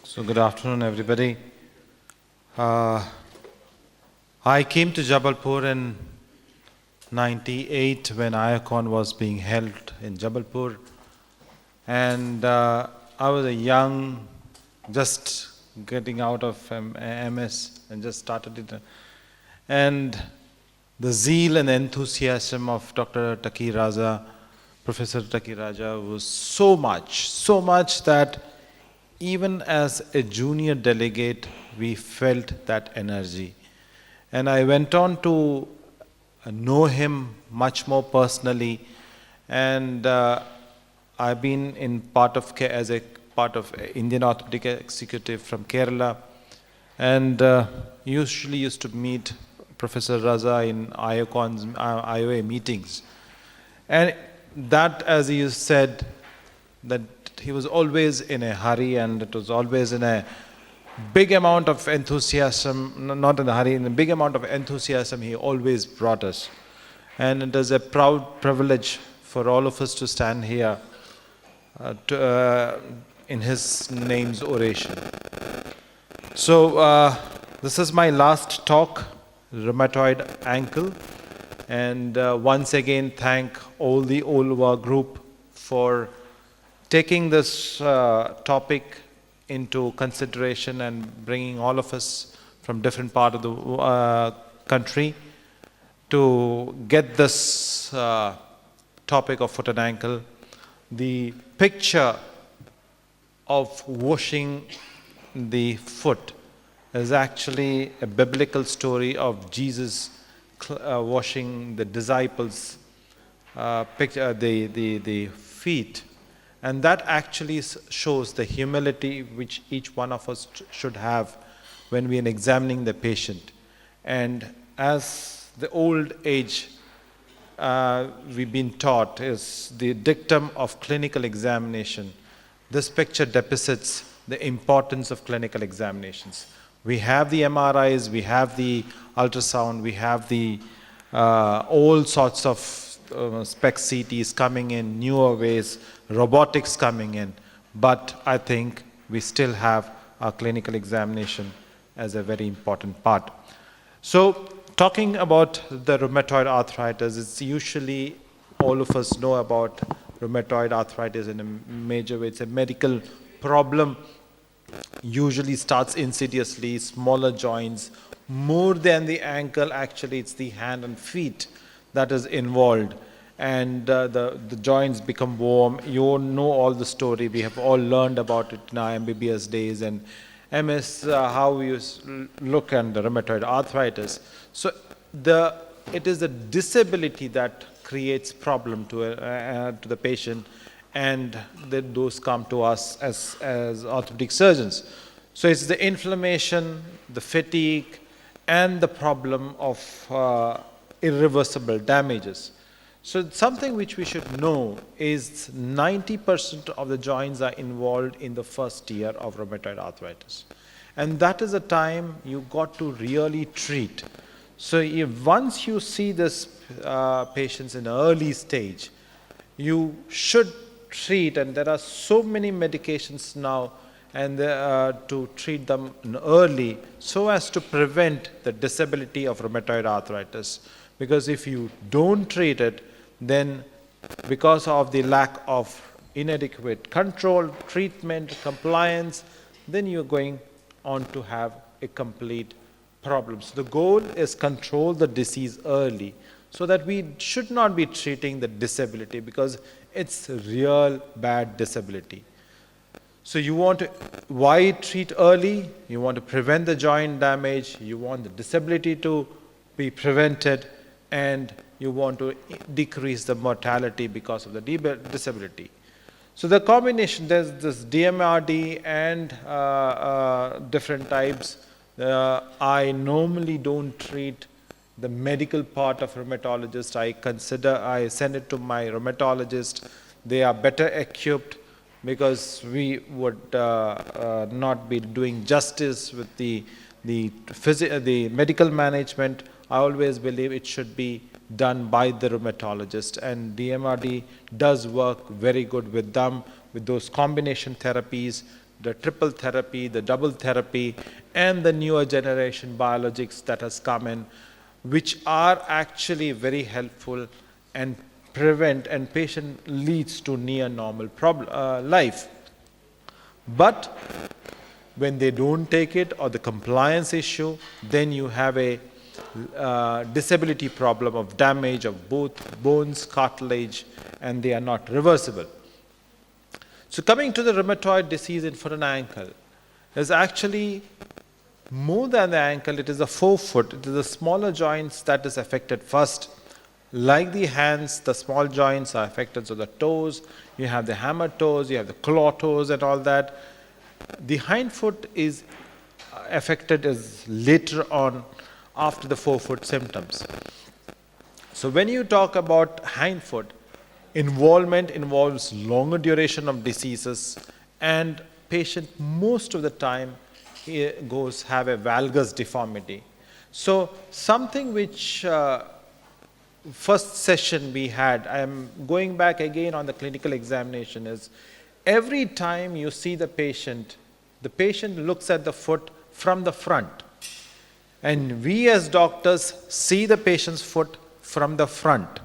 So good afternoon, everybody. I came to Jabalpur in '98 when IACON was being held in Jabalpur, and I was a young, just getting out of MS and just started it, and the zeal and enthusiasm of Dr. Taki Raza, Professor Taki Raja was so much that even as a junior delegate, we felt that energy. And I went on to know him much more personally, and I've been as a part of Indian Orthopedic Executive from Kerala, and usually used to meet Professor Raza in IOA meetings. And that, as you said, that he was always in a hurry, and it was always in a big amount of enthusiasm, not in a hurry, in a big amount of enthusiasm he always brought us. And it is a proud privilege for all of us to stand here in his name's oration. So this is my last talk, rheumatoid ankle. And once again, thank all the Olwa group for taking this topic into consideration and bringing all of us from different part of the country to get this topic of foot and ankle. The picture of washing the foot is actually a biblical story of Jesus washing the disciples' the feet. And that actually shows the humility which each one of us should have when we are examining the patient. And as the old age we've been taught is the dictum of clinical examination, this picture depicts the importance of clinical examinations. We have the MRIs, we have the ultrasound, we have the all sorts of SPECT CTs coming in, newer ways, robotics coming in, but I think we still have our clinical examination as a very important part. So talking about the rheumatoid arthritis, it's usually all of us know about rheumatoid arthritis in a major way. It's a medical problem, usually starts insidiously, smaller joints, more than the ankle. Actually it's the hand and feet that is involved, and the joints become warm. You know all the story, we have all learned about it in our MBBS days and MS, how we look at the rheumatoid arthritis. So it is the disability that creates problem to the patient, and those come to us as orthopedic surgeons. So it's the inflammation, the fatigue, and the problem of irreversible damages. So something which we should know is 90% of the joints are involved in the first year of rheumatoid arthritis. And that is the time you got to really treat. So once you see this patients in early stage, you should treat, and there are so many medications now and to treat them early so as to prevent the disability of rheumatoid arthritis. Because if you don't treat it, then because of the lack of inadequate control, treatment, compliance, then you're going on to have a complete problem. So the goal is control the disease early so that we should not be treating the disability, because it's real bad disability. So you want to, why treat early? You want to prevent the joint damage, you want the disability to be prevented, and you want to decrease the mortality because of the disability. So the combination, there's this DMRD and different types. I normally don't treat the medical part of rheumatologist. I send it to my rheumatologist. They are better equipped, because we would not be doing justice with the medical management. I always believe it should be done by the rheumatologist, and DMRD does work very good with them, with those combination therapies the triple therapy, the double therapy, and the newer generation biologics that has come in, which are actually very helpful and prevent and patient leads to near normal life. But when they don't take it or the compliance issue, then you have a disability problem of damage of both bones, cartilage, and they are not reversible. So coming to the rheumatoid disease in foot and ankle, is actually more than the ankle, it is the forefoot, it is the smaller joints that is affected first. Like the hands, the small joints are affected, so the toes, you have the hammer toes, you have the claw toes and all that. The hind foot is affected as later on after the forefoot symptoms. So when you talk about hind foot, involvement involves longer duration of diseases, and patient most of the time have a valgus deformity. So something which first session we had, I am going back again on the clinical examination, is every time you see the patient looks at the foot from the front. And we as doctors see the patient's foot from the front.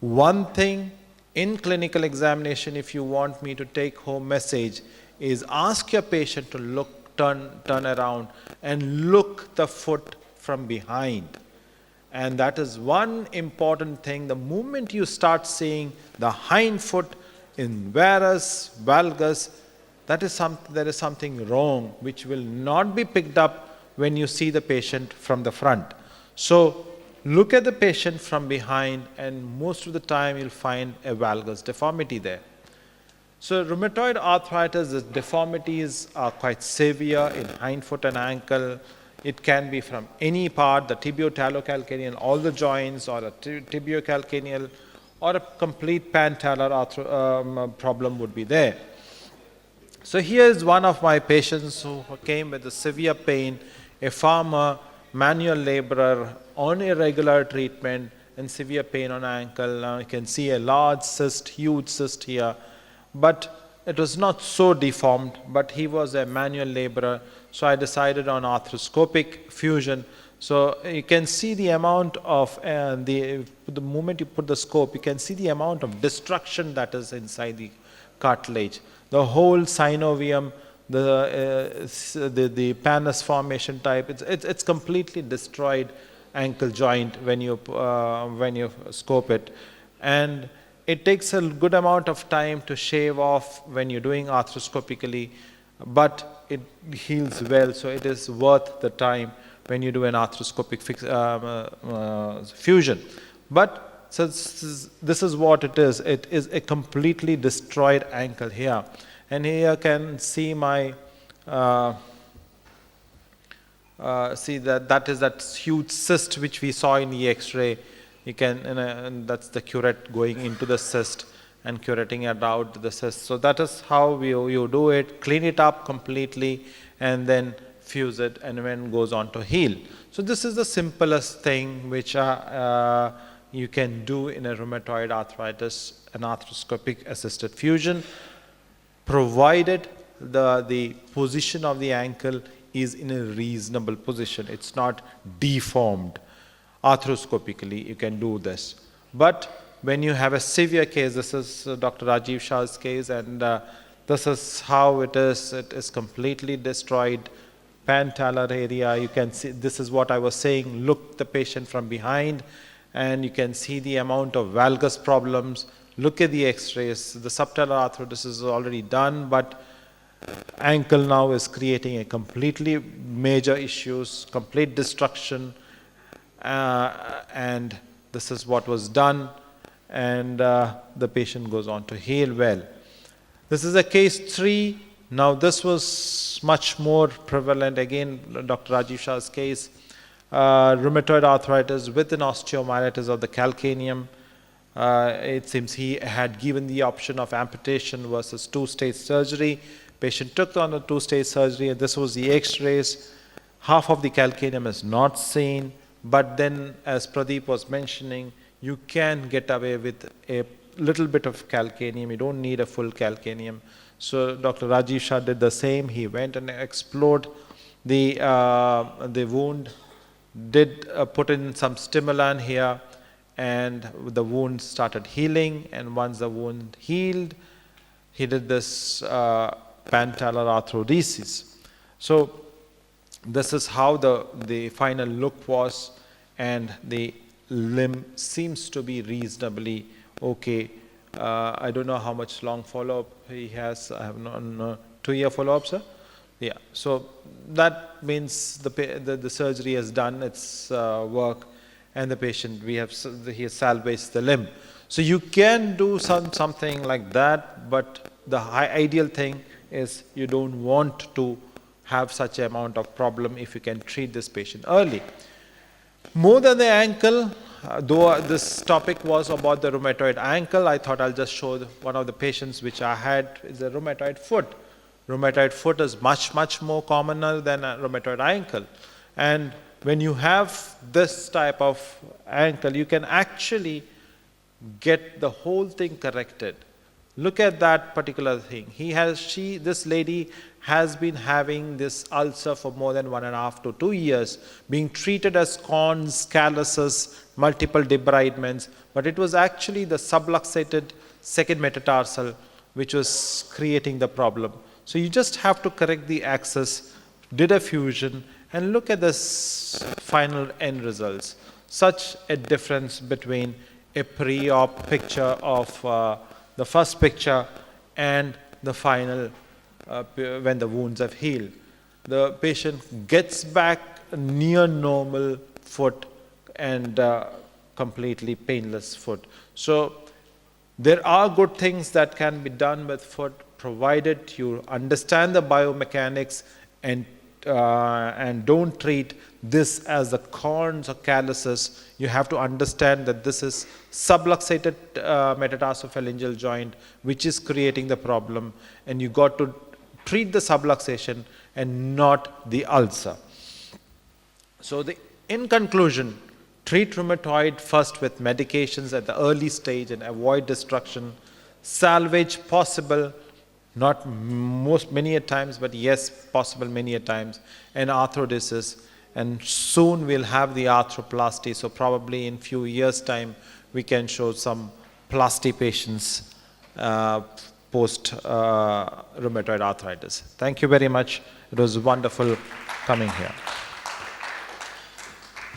One thing in clinical examination, if you want me to take home message, is ask your patient to turn around and look the foot from behind. And that is one important thing. The moment you start seeing the hind foot in varus, valgus, there is something wrong which will not be picked up when you see the patient from the front. So look at the patient from behind, and most of the time you'll find a valgus deformity there. So rheumatoid arthritis, the deformities are quite severe in hind foot and ankle. It can be from any part, the tibio-talocalcaneal, all the joints, or a tibiocalcaneal, or a complete pantalar problem would be there. So here is one of my patients who came with a severe pain, a farmer, manual laborer, on irregular treatment and severe pain on ankle. Now you can see a large cyst, huge cyst here, but it was not so deformed, but he was a manual laborer, so I decided on arthroscopic fusion. So you can see the amount of, the moment you put the scope, you can see the amount of destruction that is inside the cartilage. The whole synovium, the pannus formation type, it's completely destroyed ankle joint when you scope it. And it takes a good amount of time to shave off when you're doing arthroscopically, but it heals well, so it is worth the time when you do an arthroscopic fusion. But so this is what it is. It is a completely destroyed ankle here. And here you can see my, see that is that huge cyst which we saw in the X-ray. You can, and that's the curette going into the cyst and curetting it out the cyst. So that is how you do it, clean it up completely, and then fuse it, and then goes on to heal. So this is the simplest thing which you can do in a rheumatoid arthritis, an arthroscopic assisted fusion, provided the position of the ankle is in a reasonable position. It's not deformed. Arthroscopically, you can do this. But when you have a severe case, this is Dr. Rajiv Shah's case, and this is how it is. It is completely destroyed. Pantalar area, you can see, this is what I was saying, look the patient from behind, and you can see the amount of valgus problems. Look at the x-rays. The subtalar arthrodesis is already done, but ankle now is creating a completely major issues, complete destruction, and this is what was done, and the patient goes on to heal well. This is a case 3. Now this was much more prevalent, again Dr. Rajiv Shah's case, rheumatoid arthritis with an osteomyelitis of the calcaneum. It seems he had given the option of amputation versus 2-stage surgery. Patient took on the 2-stage surgery, and this was the x-rays. Half of the calcaneum is not seen, but then as Pradeep was mentioning, you can get away with a little bit of calcaneum. You don't need a full calcaneum. So Dr. Rajesh Shah did the same. He went and explored the wound, did put in some stimulant here, and the wound started healing. And once the wound healed, he did this pantalar arthrodesis. So this is how the final look was, and the limb seems to be reasonably okay. I don't know how much long follow-up he has. I have no 2-year follow-up, sir. Yeah. So that means the surgery has done its work, and the patient he has salvaged the limb. So you can do something like that, but the ideal thing is you don't want to have such an amount of problem if you can treat this patient early. More than the ankle, though this topic was about the rheumatoid ankle, I thought I'll just show one of the patients which I had is a rheumatoid foot. Rheumatoid foot is much more commoner than a rheumatoid ankle. And when you have this type of ankle, you can actually get the whole thing corrected. Look at that particular thing. This lady has been having this ulcer for more than 1.5 to 2 years, being treated as corns, calluses, multiple debridements, but it was actually the subluxated second metatarsal which was creating the problem. So you just have to correct the axis, did a fusion, and look at this final end results. Such a difference between a pre-op picture of the first picture and the final when the wounds have healed. The patient gets back a near normal foot and completely painless foot. So there are good things that can be done with foot, provided you understand the biomechanics and don't treat this as the corns or calluses. You have to understand that this is subluxated metatarsophalangeal joint which is creating the problem, and you got to treat the subluxation and not the ulcer. So in conclusion, treat rheumatoid first with medications at the early stage and avoid destruction. Salvage possible, not many a times, but yes, possible many a times, and arthrodesis. And soon we'll have the arthroplasty. So probably in few years' time, we can show some plasty patients post rheumatoid arthritis. Thank you very much. It was wonderful coming here.